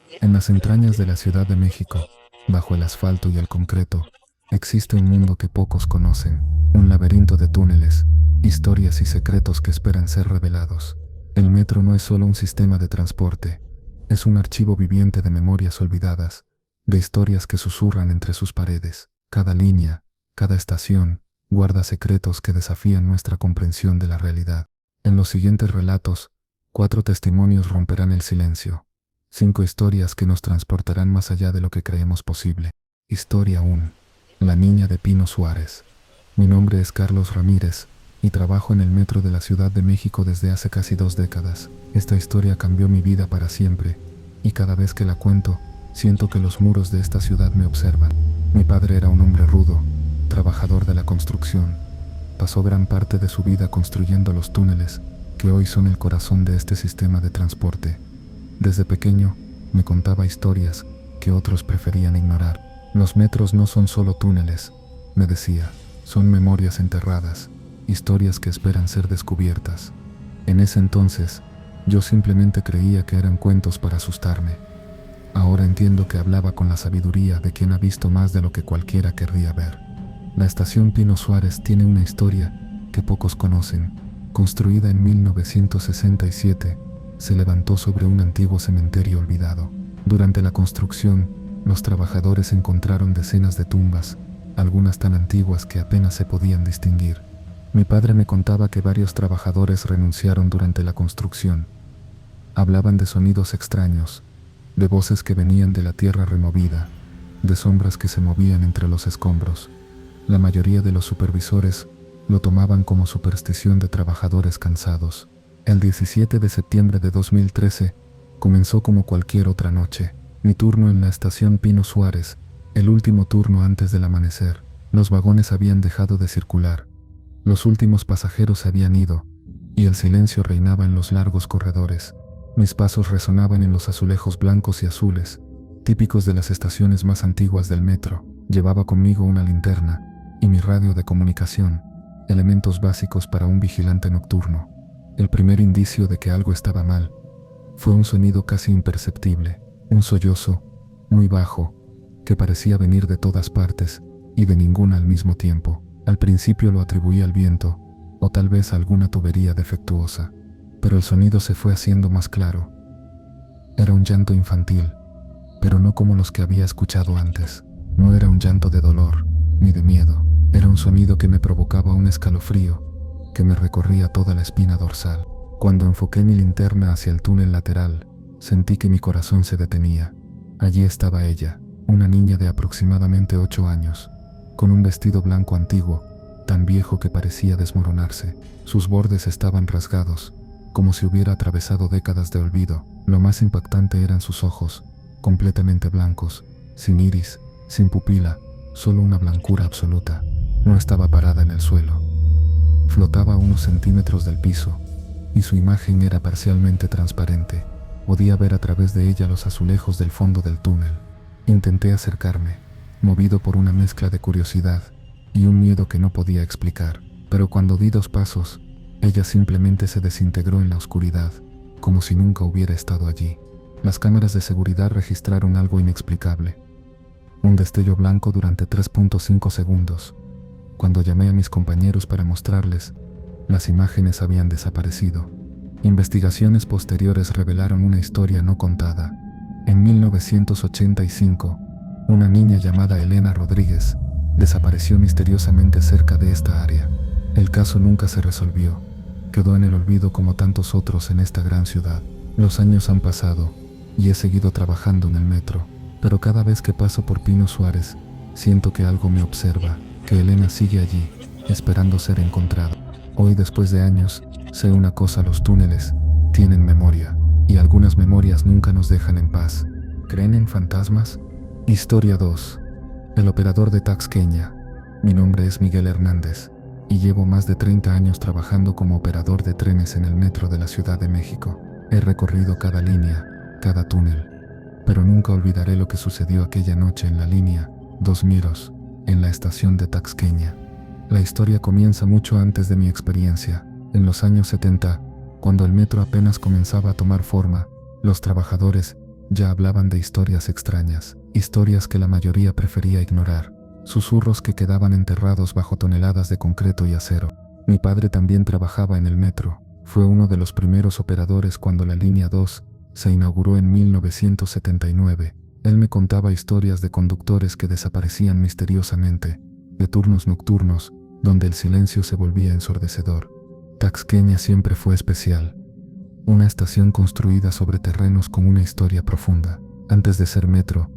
En las entrañas de la Ciudad de México, bajo el asfalto y el concreto, existe un mundo que pocos conocen, un laberinto de túneles, historias y secretos que esperan ser revelados. El metro no es solo un sistema de transporte, es un archivo viviente de memorias olvidadas, de historias que susurran entre sus paredes. Cada línea, cada estación, guarda secretos que desafían nuestra comprensión de la realidad. En los siguientes relatos, 4 testimonios romperán el silencio. 5 historias que nos transportarán más allá de lo que creemos posible. Historia 1. La niña de Pino Suárez. Mi nombre es Carlos Ramírez y trabajo en el metro de la Ciudad de México desde hace casi 2 décadas. Esta historia cambió mi vida para siempre y cada vez que la cuento, siento que los muros de esta ciudad me observan. Mi padre era un hombre rudo, trabajador de la construcción. Pasó gran parte de su vida construyendo los túneles que hoy son el corazón de este sistema de transporte. Desde pequeño, me contaba historias que otros preferían ignorar. Los metros no son solo túneles, me decía, son memorias enterradas, historias que esperan ser descubiertas. En ese entonces, yo simplemente creía que eran cuentos para asustarme. Ahora entiendo que hablaba con la sabiduría de quien ha visto más de lo que cualquiera querría ver. La estación Pino Suárez tiene una historia que pocos conocen. Construida en 1967, se levantó sobre un antiguo cementerio olvidado. Durante la construcción, los trabajadores encontraron decenas de tumbas, algunas tan antiguas que apenas se podían distinguir. Mi padre me contaba que varios trabajadores renunciaron durante la construcción. Hablaban de sonidos extraños, de voces que venían de la tierra removida, de sombras que se movían entre los escombros. La mayoría de los supervisores lo tomaban como superstición de trabajadores cansados. El 17 de septiembre de 2013 comenzó como cualquier otra noche. Mi turno en la estación Pino Suárez, el último turno antes del amanecer. Los vagones habían dejado de circular. Los últimos pasajeros se habían ido, y el silencio reinaba en los largos corredores. Mis pasos resonaban en los azulejos blancos y azules, típicos de las estaciones más antiguas del metro. Llevaba conmigo una linterna y mi radio de comunicación, elementos básicos para un vigilante nocturno. El primer indicio de que algo estaba mal fue un sonido casi imperceptible, un sollozo, muy bajo, que parecía venir de todas partes y de ninguna al mismo tiempo. Al principio lo atribuí al viento, o tal vez a alguna tubería defectuosa, pero el sonido se fue haciendo más claro. Era un llanto infantil, pero no como los que había escuchado antes. No era un llanto de dolor, ni de miedo. Era un sonido que me provocaba un escalofrío, que me recorría toda la espina dorsal. Cuando enfoqué mi linterna hacia el túnel lateral, sentí que mi corazón se detenía. Allí estaba ella, una niña de aproximadamente 8 años, con un vestido blanco antiguo, tan viejo que parecía desmoronarse. Sus bordes estaban rasgados, como si hubiera atravesado décadas de olvido. Lo más impactante eran sus ojos, completamente blancos, sin iris, sin pupila, solo una blancura absoluta. No estaba parada en el suelo. Flotaba a unos centímetros del piso, y su imagen era parcialmente transparente. Podía ver a través de ella los azulejos del fondo del túnel. Intenté acercarme, movido por una mezcla de curiosidad y un miedo que no podía explicar. Pero cuando di 2 pasos, ella simplemente se desintegró en la oscuridad, como si nunca hubiera estado allí. Las cámaras de seguridad registraron algo inexplicable. Un destello blanco durante 3.5 segundos. Cuando llamé a mis compañeros para mostrarles, las imágenes habían desaparecido. Investigaciones posteriores revelaron una historia no contada. En 1985, una niña llamada Elena Rodríguez desapareció misteriosamente cerca de esta área. El caso nunca se resolvió. Quedó en el olvido como tantos otros en esta gran ciudad. Los años han pasado y he seguido trabajando en el metro, pero cada vez que paso por Pino Suárez, siento que algo me observa, que Elena sigue allí, esperando ser encontrada. Hoy, después de años, sé una cosa: los túneles tienen memoria, y algunas memorias nunca nos dejan en paz. ¿Creen en fantasmas? Historia 2. El operador de Taxqueña. Mi nombre es Miguel Hernández, y llevo más de 30 años trabajando como operador de trenes en el metro de la Ciudad de México. He recorrido cada línea, cada túnel, pero nunca olvidaré lo que sucedió aquella noche en la línea Dos Miros, en la estación de Taxqueña. La historia comienza mucho antes de mi experiencia. En los años 70, cuando el metro apenas comenzaba a tomar forma, los trabajadores Ya hablaban de historias extrañas, historias que la mayoría prefería ignorar, susurros que quedaban enterrados bajo toneladas de concreto y acero. Mi padre también trabajaba en el metro. Fue uno de los primeros operadores cuando la línea 2 se inauguró en 1979. Él me contaba historias de conductores que desaparecían misteriosamente, de turnos nocturnos, donde el silencio se volvía ensordecedor. Taxqueña siempre fue especial. Una estación construida sobre terrenos con una historia profunda. Antes de ser metro,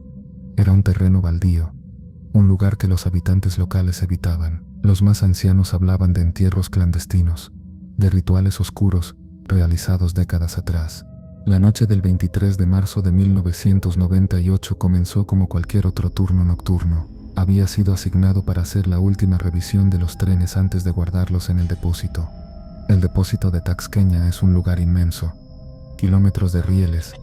era un terreno baldío, un lugar que los habitantes locales evitaban. Los más ancianos hablaban de entierros clandestinos, de rituales oscuros realizados décadas atrás. La noche del 23 de marzo de 1998 comenzó como cualquier otro turno nocturno. Había sido asignado para hacer la última revisión de los trenes antes de guardarlos en el depósito. El depósito de Taxqueña es un lugar inmenso. Kilómetros de rieles,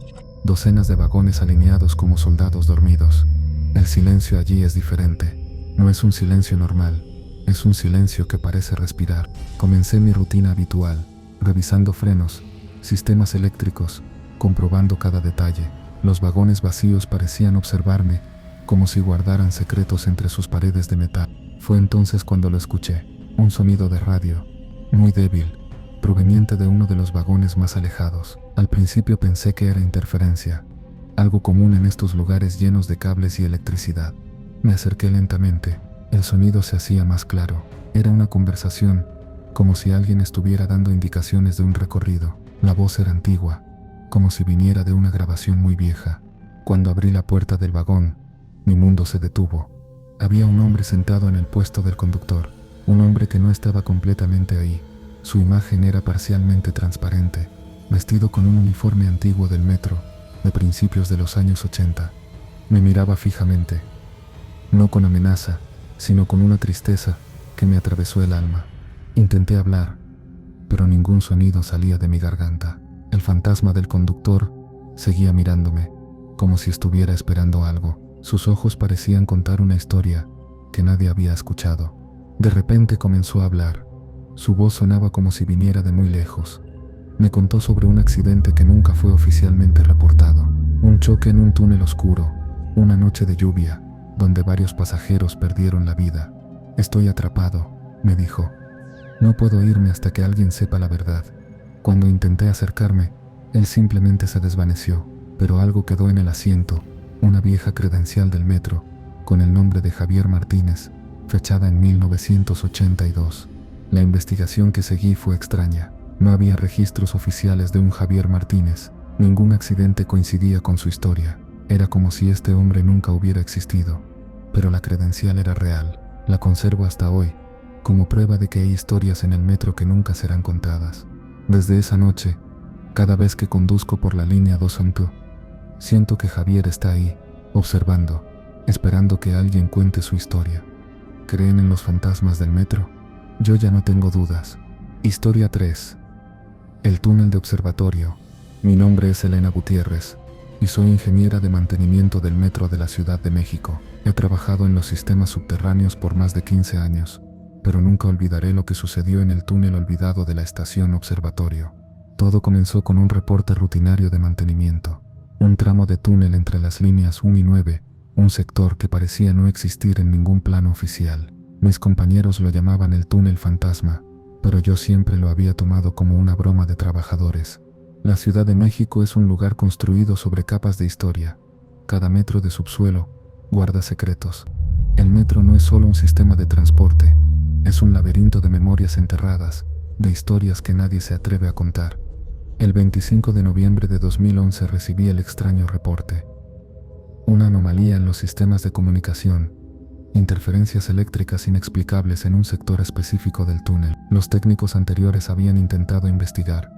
docenas de vagones alineados como soldados dormidos. El silencio allí es diferente. No es un silencio normal. Es un silencio que parece respirar. Comencé mi rutina habitual, revisando frenos, sistemas eléctricos, comprobando cada detalle. Los vagones vacíos parecían observarme, como si guardaran secretos entre sus paredes de metal. Fue entonces cuando lo escuché, un sonido de radio, muy débil, proveniente de uno de los vagones más alejados. Al principio pensé que era interferencia, algo común en estos lugares llenos de cables y electricidad. Me acerqué lentamente. El sonido se hacía más claro. Era una conversación, como si alguien estuviera dando indicaciones de un recorrido. La voz era antigua, como si viniera de una grabación muy vieja. Cuando abrí la puerta del vagón, mi mundo se detuvo. Había un hombre sentado en el puesto del conductor, un hombre que no estaba completamente ahí. Su imagen era parcialmente transparente, vestido con un uniforme antiguo del metro, de principios de los años 80. Me miraba fijamente, no con amenaza, sino con una tristeza que me atravesó el alma. Intenté hablar, pero ningún sonido salía de mi garganta. El fantasma del conductor seguía mirándome, como si estuviera esperando algo. Sus ojos parecían contar una historia que nadie había escuchado. De repente comenzó a hablar. Su voz sonaba como si viniera de muy lejos. Me contó sobre un accidente que nunca fue oficialmente reportado. Un choque en un túnel oscuro, una noche de lluvia, donde varios pasajeros perdieron la vida. Estoy atrapado, me dijo. No puedo irme hasta que alguien sepa la verdad. Cuando intenté acercarme, él simplemente se desvaneció, pero algo quedó en el asiento, una vieja credencial del metro, con el nombre de Javier Martínez, fechada en 1982. La investigación que seguí fue extraña. No había registros oficiales de un Javier Martínez. Ningún accidente coincidía con su historia. Era como si este hombre nunca hubiera existido. Pero la credencial era real. La conservo hasta hoy, como prueba de que hay historias en el metro que nunca serán contadas. Desde esa noche, cada vez que conduzco por la línea 2 Antú, siento que Javier está ahí, observando, esperando que alguien cuente su historia. ¿Creen en los fantasmas del metro? Yo ya no tengo dudas. Historia 3. El túnel de observatorio. Mi nombre es Elena Gutiérrez y soy ingeniera de mantenimiento del metro de la Ciudad de México. He trabajado en los sistemas subterráneos por más de 15 años, pero nunca olvidaré lo que sucedió en el túnel olvidado de la estación Observatorio. Todo comenzó con un reporte rutinario de mantenimiento. Un tramo de túnel entre las líneas 1 y 9, un sector que parecía no existir en ningún plano oficial. Mis compañeros lo llamaban el túnel fantasma, pero yo siempre lo había tomado como una broma de trabajadores. La Ciudad de México es un lugar construido sobre capas de historia. Cada metro de subsuelo guarda secretos. El metro no es solo un sistema de transporte, es un laberinto de memorias enterradas, de historias que nadie se atreve a contar. El 25 de noviembre de 2011 recibí el extraño reporte. Una anomalía en los sistemas de comunicación. Interferencias eléctricas inexplicables en un sector específico del túnel. Los técnicos anteriores habían intentado investigar,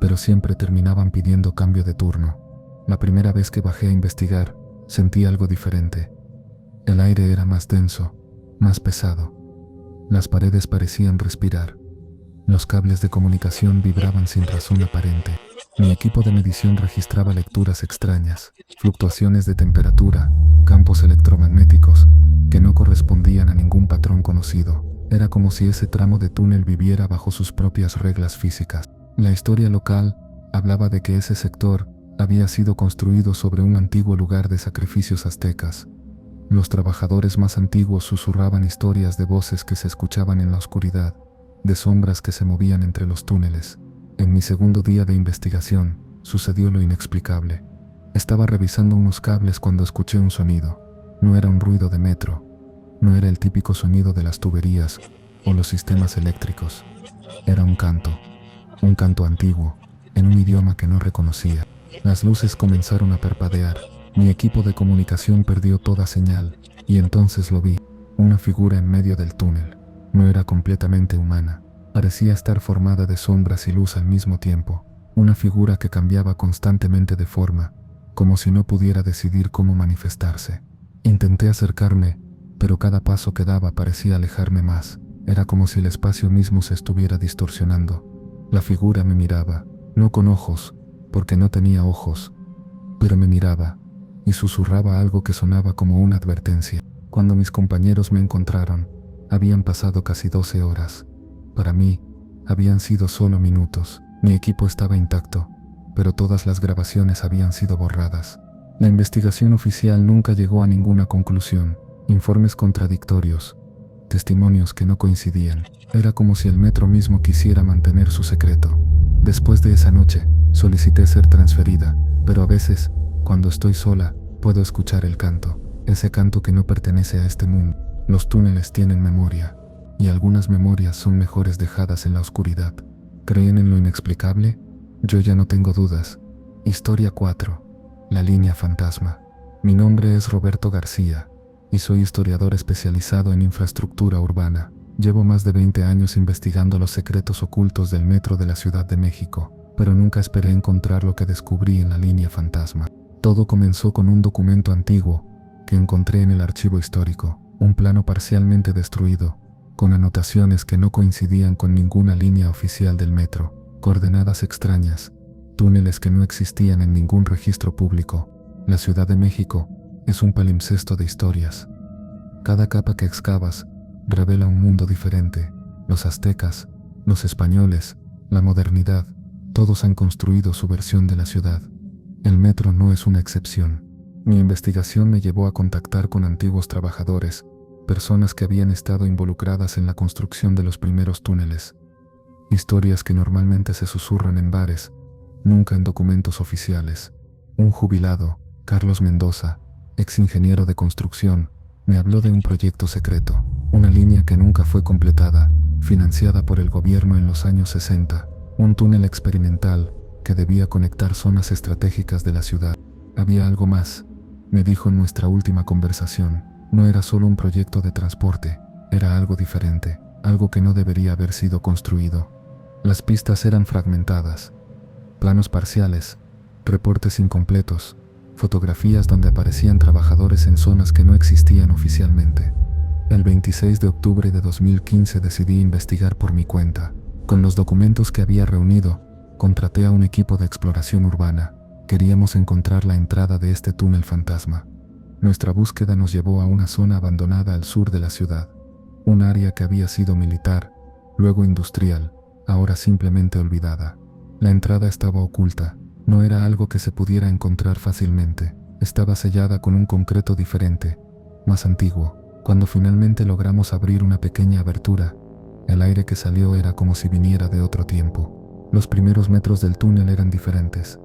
pero siempre terminaban pidiendo cambio de turno. La primera vez que bajé a investigar, sentí algo diferente. El aire era más denso, más pesado. Las paredes parecían respirar. Los cables de comunicación vibraban sin razón aparente. Mi equipo de medición registraba lecturas extrañas, fluctuaciones de temperatura, campos electromagnéticos, que no correspondían a ningún patrón conocido. Era como si ese tramo de túnel viviera bajo sus propias reglas físicas. La historia local hablaba de que ese sector Había sido construido sobre un antiguo lugar de sacrificios aztecas. Los trabajadores más antiguos susurraban historias de voces que se escuchaban en la oscuridad, de sombras que se movían entre los túneles. En mi segundo día de investigación, sucedió lo inexplicable. Estaba revisando unos cables cuando escuché un sonido. No era un ruido de metro, no era el típico sonido de las tuberías o los sistemas eléctricos. Era un canto antiguo, en un idioma que no reconocía. Las luces comenzaron a parpadear. Mi equipo de comunicación perdió toda señal, y entonces lo vi, una figura en medio del túnel. No era completamente humana, parecía estar formada de sombras y luz al mismo tiempo, una figura que cambiaba constantemente de forma, como si no pudiera decidir cómo manifestarse. Intenté acercarme, pero cada paso que daba parecía alejarme más. Era como si el espacio mismo se estuviera distorsionando. La figura me miraba, no con ojos, porque no tenía ojos, pero me miraba, y susurraba algo que sonaba como una advertencia. Cuando mis compañeros me encontraron, habían pasado casi 12 horas. Para mí, habían sido solo minutos. Mi equipo estaba intacto, pero todas las grabaciones habían sido borradas. La investigación oficial nunca llegó a ninguna conclusión. Informes contradictorios, testimonios que no coincidían. Era como si el metro mismo quisiera mantener su secreto. Después de esa noche, solicité ser transferida, pero a veces, cuando estoy sola, puedo escuchar el canto, ese canto que no pertenece a este mundo. Los túneles tienen memoria, y algunas memorias son mejores dejadas en la oscuridad. ¿Creen en lo inexplicable? Yo ya no tengo dudas. Historia 4. La línea fantasma. Mi nombre es Roberto García, y soy historiador especializado en infraestructura urbana. Llevo más de 20 años investigando los secretos ocultos del metro de la Ciudad de México, pero nunca esperé encontrar lo que descubrí en la línea fantasma. Todo comenzó con un documento antiguo que encontré en el archivo histórico, un plano parcialmente destruido, con anotaciones que no coincidían con ninguna línea oficial del metro, coordenadas extrañas, túneles que no existían en ningún registro público. La Ciudad de México es un palimpsesto de historias. Cada capa que excavas revela un mundo diferente. Los aztecas, los españoles, la modernidad, todos han construido su versión de la ciudad. El metro no es una excepción. Mi investigación me llevó a contactar con antiguos trabajadores, personas que habían estado involucradas en la construcción de los primeros túneles. Historias que normalmente se susurran en bares, nunca en documentos oficiales. Un jubilado, Carlos Mendoza, ex ingeniero de construcción, me habló de un proyecto secreto, una línea que nunca fue completada, financiada por el gobierno en los años 60, un túnel experimental que debía conectar zonas estratégicas de la ciudad. Había algo más, me dijo en nuestra última conversación. No era solo un proyecto de transporte, era algo diferente, algo que no debería haber sido construido. Las pistas eran fragmentadas, planos parciales, reportes incompletos, fotografías donde aparecían trabajadores en zonas que no existían oficialmente. El 26 de octubre de 2015 decidí investigar por mi cuenta. Con los documentos que había reunido, contraté a un equipo de exploración urbana. Queríamos encontrar la entrada de este túnel fantasma. Nuestra búsqueda nos llevó a una zona abandonada al sur de la ciudad, un área que había sido militar, luego industrial, ahora simplemente olvidada. La entrada estaba oculta, no era algo que se pudiera encontrar fácilmente, estaba sellada con un concreto diferente, más antiguo. Cuando finalmente logramos abrir una pequeña abertura, el aire que salió era como si viniera de otro tiempo. Los primeros metros del túnel eran diferentes.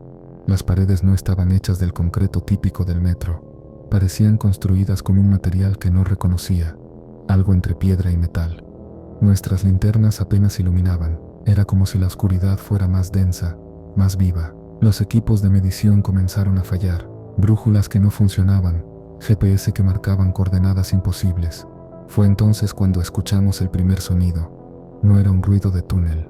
Las paredes no estaban hechas del concreto típico del metro. Parecían construidas con un material que no reconocía, algo entre piedra y metal. Nuestras linternas apenas iluminaban. Era como si la oscuridad fuera más densa, más viva. Los equipos de medición comenzaron a fallar. Brújulas que no funcionaban, GPS que marcaban coordenadas imposibles. Fue entonces cuando escuchamos el primer sonido. No era un ruido de túnel.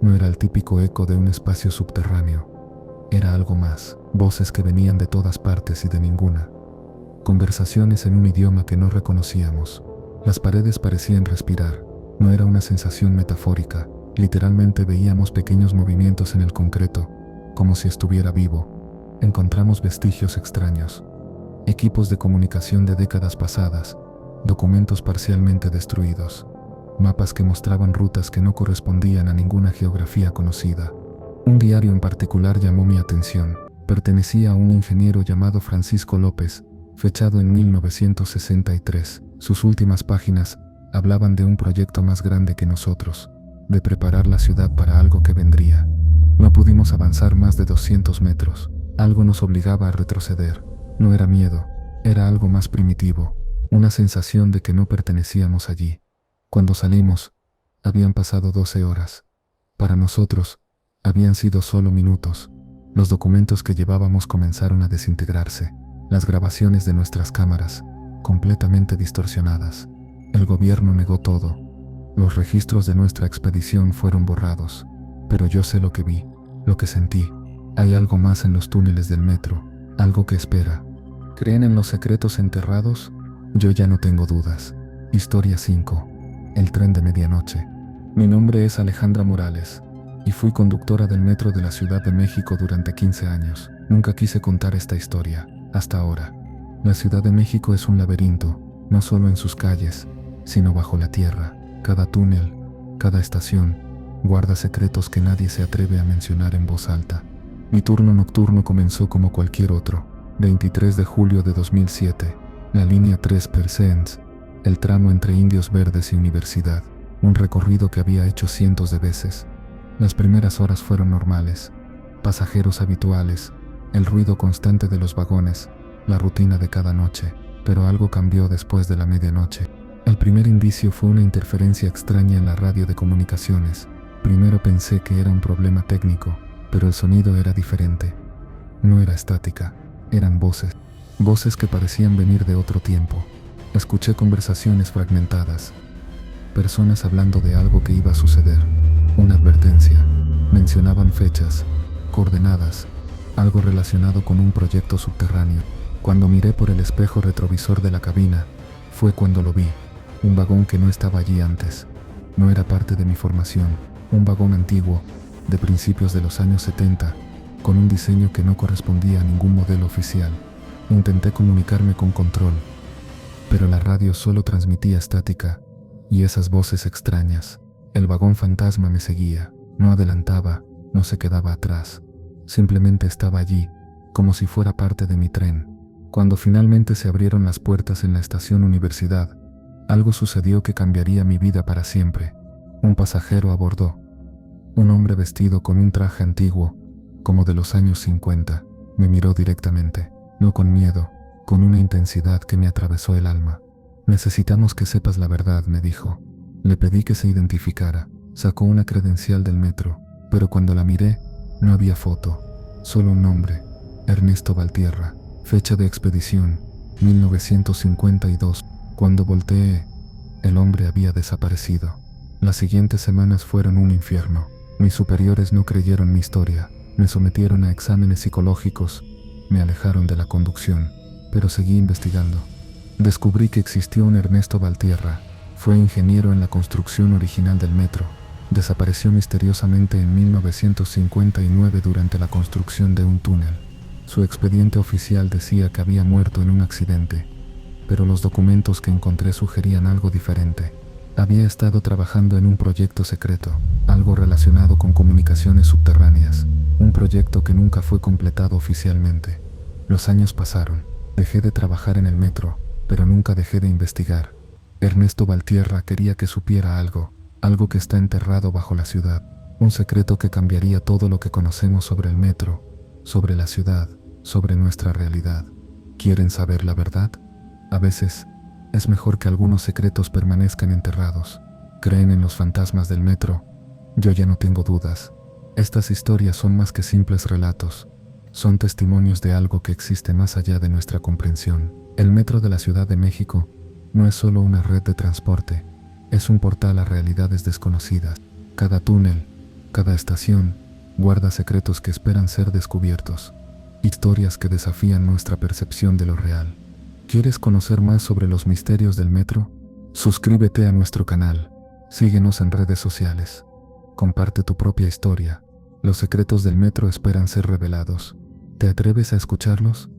No era el típico eco de un espacio subterráneo. Era algo más. Voces que venían de todas partes y de ninguna. Conversaciones en un idioma que no reconocíamos. Las paredes parecían respirar. No era una sensación metafórica. Literalmente veíamos pequeños movimientos en el concreto, como si estuviera vivo. Encontramos vestigios extraños. Equipos de comunicación de décadas pasadas, documentos parcialmente destruidos, mapas que mostraban rutas que no correspondían a ninguna geografía conocida. Un diario en particular llamó mi atención. Pertenecía a un ingeniero llamado Francisco López, fechado en 1963. Sus últimas páginas hablaban de un proyecto más grande que nosotros, de preparar la ciudad para algo que vendría. No pudimos avanzar más de 200 metros. Algo nos obligaba a retroceder. No era miedo, era algo más primitivo, una sensación de que no pertenecíamos allí. Cuando salimos, habían pasado 12 horas. Para nosotros, habían sido solo minutos. Los documentos que llevábamos comenzaron a desintegrarse, las grabaciones de nuestras cámaras, completamente distorsionadas. El gobierno negó todo. Los registros de nuestra expedición fueron borrados. Pero yo sé lo que vi, lo que sentí. Hay algo más en los túneles del metro, algo que espera. ¿Creen en los secretos enterrados? Yo ya no tengo dudas. Historia 5. El tren de medianoche. Mi nombre es Alejandra Morales, y fui conductora del metro de la Ciudad de México durante 15 años. Nunca quise contar esta historia, hasta ahora. La Ciudad de México es un laberinto, no solo en sus calles, sino bajo la tierra. Cada túnel, cada estación, guarda secretos que nadie se atreve a mencionar en voz alta. Mi turno nocturno comenzó como cualquier otro. 23 de julio de 2007, la línea 3 Persens, el tramo entre Indios Verdes y Universidad, un recorrido que había hecho cientos de veces. Las primeras horas fueron normales, pasajeros habituales, el ruido constante de los vagones, la rutina de cada noche, pero algo cambió después de la medianoche. El primer indicio fue una interferencia extraña en la radio de comunicaciones. Primero pensé que era un problema técnico, pero el sonido era diferente. No era estática, eran voces. Voces que parecían venir de otro tiempo. Escuché conversaciones fragmentadas. Personas hablando de algo que iba a suceder. Una advertencia. Mencionaban fechas, coordenadas, algo relacionado con un proyecto subterráneo. Cuando miré por el espejo retrovisor de la cabina, fue cuando lo vi. Un vagón que no estaba allí antes. No era parte de mi formación. Un vagón antiguo, de principios de los años 70, con un diseño que no correspondía a ningún modelo oficial. Intenté comunicarme con control, pero la radio solo transmitía estática y esas voces extrañas. El vagón fantasma me seguía, no adelantaba, no se quedaba atrás. Simplemente estaba allí, como si fuera parte de mi tren. Cuando finalmente se abrieron las puertas en la estación Universidad, algo sucedió que cambiaría mi vida para siempre. Un pasajero abordó. Un hombre vestido con un traje antiguo, como de los años 50, me miró directamente, no con miedo, con una intensidad que me atravesó el alma. Necesitamos que sepas la verdad, me dijo. Le pedí que se identificara. Sacó una credencial del metro, pero cuando la miré, no había foto, solo un nombre, Ernesto Valtierra. Fecha de expedición, 1952. Cuando volteé, el hombre había desaparecido. Las siguientes semanas fueron un infierno. Mis superiores no creyeron mi historia, me sometieron a exámenes psicológicos, me alejaron de la conducción, pero seguí investigando. Descubrí que existió un Ernesto Valtierra, fue ingeniero en la construcción original del metro. Desapareció misteriosamente en 1959 durante la construcción de un túnel. Su expediente oficial decía que había muerto en un accidente, pero los documentos que encontré sugerían algo diferente. Había estado trabajando en un proyecto secreto, algo relacionado con comunicaciones subterráneas, un proyecto que nunca fue completado oficialmente. Los años pasaron, dejé de trabajar en el metro, pero nunca dejé de investigar. Ernesto Valtierra quería que supiera algo que está enterrado bajo la ciudad, un secreto que cambiaría todo lo que conocemos sobre el metro, sobre la ciudad, sobre nuestra realidad. ¿Quieren saber la verdad? A veces, es mejor que algunos secretos permanezcan enterrados. ¿Creen en los fantasmas del metro? Yo ya no tengo dudas. Estas historias son más que simples relatos. Son testimonios de algo que existe más allá de nuestra comprensión. El metro de la Ciudad de México no es solo una red de transporte, es un portal a realidades desconocidas. Cada túnel, cada estación, guarda secretos que esperan ser descubiertos. Historias que desafían nuestra percepción de lo real. ¿Quieres conocer más sobre los misterios del metro? Suscríbete a nuestro canal. Síguenos en redes sociales. Comparte tu propia historia. Los secretos del metro esperan ser revelados. ¿Te atreves a escucharlos?